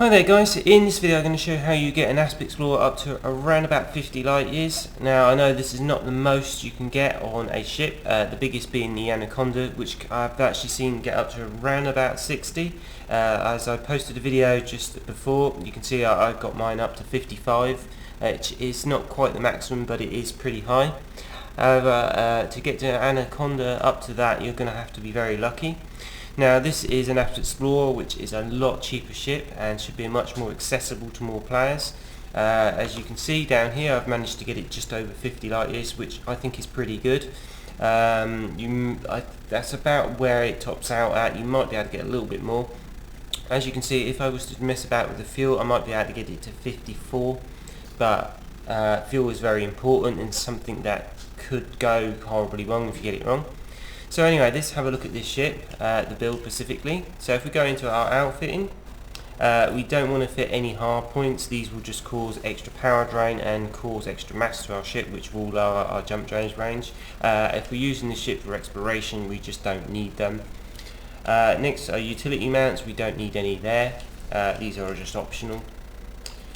Hi there guys, in this video I'm going to show how you get an Asp Explorer up to around about 50 light years. Now I know this is not the most you can get on a ship, the biggest being the Anaconda, which I've actually seen get up to around about 60. As I posted a video just before, you can see I've got mine up to 55, which is not quite the maximum but it is pretty high. However, to get to Anaconda up to that you're going to have to be very lucky. Now this is an Asp Explorer, which is a lot cheaper ship and should be much more accessible to more players. As you can see down here, I've managed to get it just over 50 light years, which I think is pretty good. That's about where it tops out at. You might be able to get a little bit more. As you can see, if I was to mess about with the fuel, I might be able to get it to 54, but fuel is very important and something that could go horribly wrong if you get it wrong. So anyway, let's have a look at this ship, the build specifically. So if we go into our outfitting, we don't want to fit any hard points. These will just cause extra power drain and cause extra mass to our ship, which will lower our jump range. If we're using the ship for exploration, we just don't need them. Next are utility mounts. We don't need any there. These are just optional.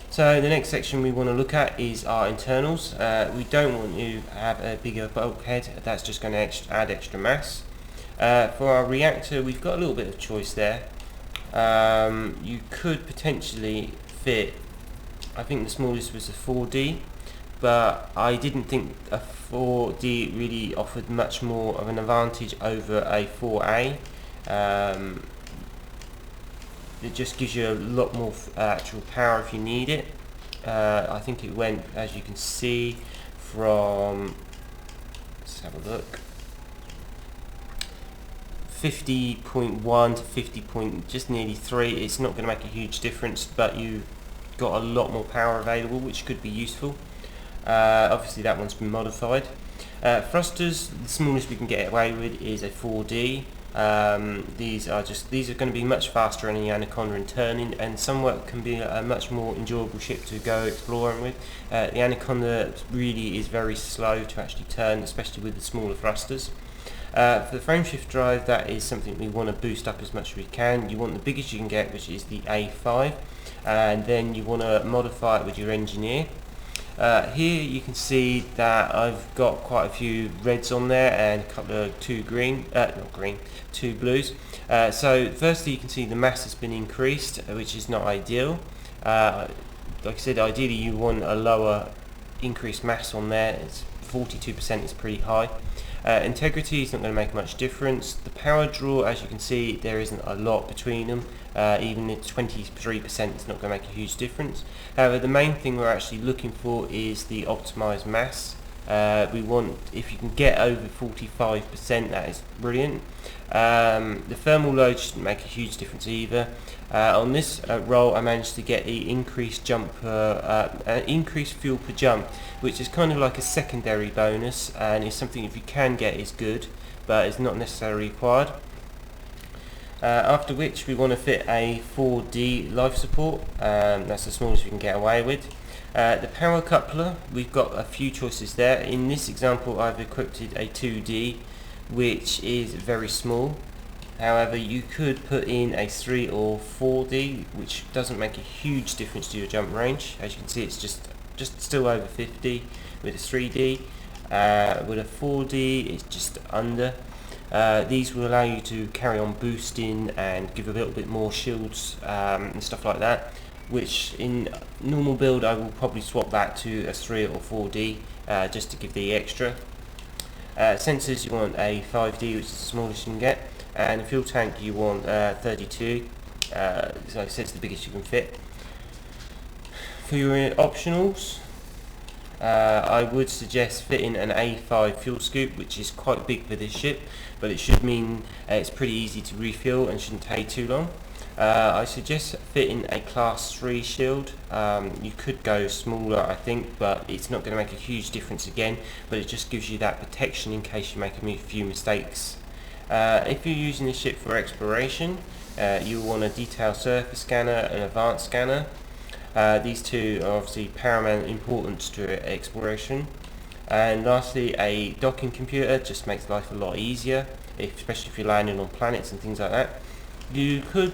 So the next section we want to look at is our internals. We don't want to have a bigger bulkhead, that's just going to add extra mass. For our reactor, we've got a little bit of choice there. You could potentially fit, I think the smallest was a 4D, but I didn't think a 4D really offered much more of an advantage over a 4A. It just gives you a lot more actual power if you need it. I think it went, as you can see, from, let's have a look, 50.1 to 50 point, just nearly 3. It's not going to make a huge difference, but you've got a lot more power available, which could be useful. Obviously that one's been modified. Thrusters, the smallest we can get away with is a 4D. These are going to be much faster on the Anaconda in turning, and somewhat can be a much more enjoyable ship to go exploring with. The Anaconda really is very slow to actually turn, especially with the smaller thrusters. For the frameshift drive, that is something we want to boost up as much as we can. You want the biggest you can get, which is the A5, and then you want to modify it with your engineer. Here you can see that I've got quite a few reds on there and a couple of two blues. So firstly you can see the mass has been increased, which is not ideal. Like I said, ideally you want a lower increased mass on there. It's 42% is pretty high. Integrity is not going to make much difference. The power draw, as you can see, there isn't a lot between them. Even at 23% it's not going to make a huge difference. However, the main thing we're actually looking for is the optimized mass. We want, if you can get over 45%, that is brilliant. The thermal load shouldn't make a huge difference either. On this roll I managed to get the increased increased fuel per jump, which is kind of like a secondary bonus, and is something if you can get is good, but it's not necessarily required. After which we want to fit a 4D life support. That's the smallest we can get away with. The power coupler, we've got a few choices there. In this example I've equipped a 2D, which is very small. However, you could put in a 3 or 4D, which doesn't make a huge difference to your jump range. As you can see, it's just still over 50 with a 3D. With a 4D it's just under. These will allow you to carry on boosting and give a little bit more shields and stuff like that, which in normal build I will probably swap that to a 3 or 4D just to give the extra. Sensors, you want a 5D, which is the smallest you can get, and a fuel tank you want 32, so I said it's the biggest you can fit. For your optionals, I would suggest fitting an A5 fuel scoop, which is quite big for this ship, but it should mean it's pretty easy to refuel and shouldn't take too long. I suggest fitting a class 3 shield. You could go smaller I think, but it's not going to make a huge difference again, but it just gives you that protection in case you make a few mistakes. If you're using the ship for exploration, you'll want a detailed surface scanner and advanced scanner. These two are obviously paramount importance to exploration. And lastly, a docking computer just makes life a lot easier, especially if you're landing on planets and things like that. You could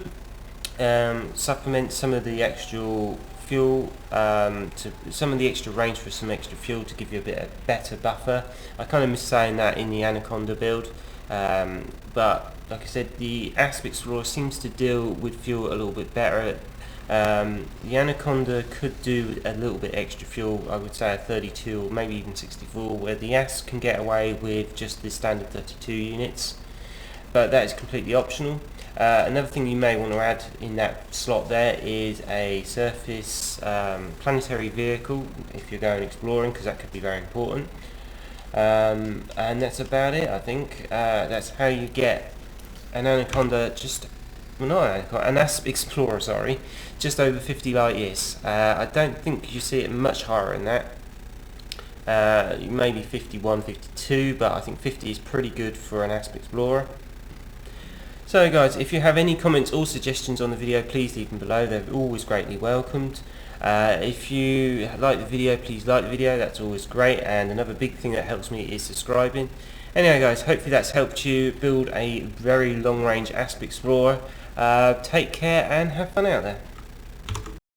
supplement some of the extra fuel, to some of the extra range for some extra fuel to give you a bit of better buffer. I kind of miss saying that in the Anaconda build, but like I said, the Asp Explorer seems to deal with fuel a little bit better. The Anaconda could do a little bit extra fuel, I would say a 32 or maybe even 64, where the Asp can get away with just the standard 32 units, but that is completely optional. Another thing you may want to add in that slot there is a surface planetary vehicle if you're going exploring, because that could be very important. And that's about it, I think. That's how you get an Anaconda, well, not an Anaconda, an Asp Explorer, sorry, just over 50 light years. I don't think you see it much higher than that. Maybe 51, 52, but I think 50 is pretty good for an Asp Explorer. So guys, if you have any comments or suggestions on the video, please leave them below. They're always greatly welcomed. If you like the video, please like the video. That's always great. And another big thing that helps me is subscribing. Anyway guys, hopefully that's helped you build a very long range Asp Explorer. Take care and have fun out there.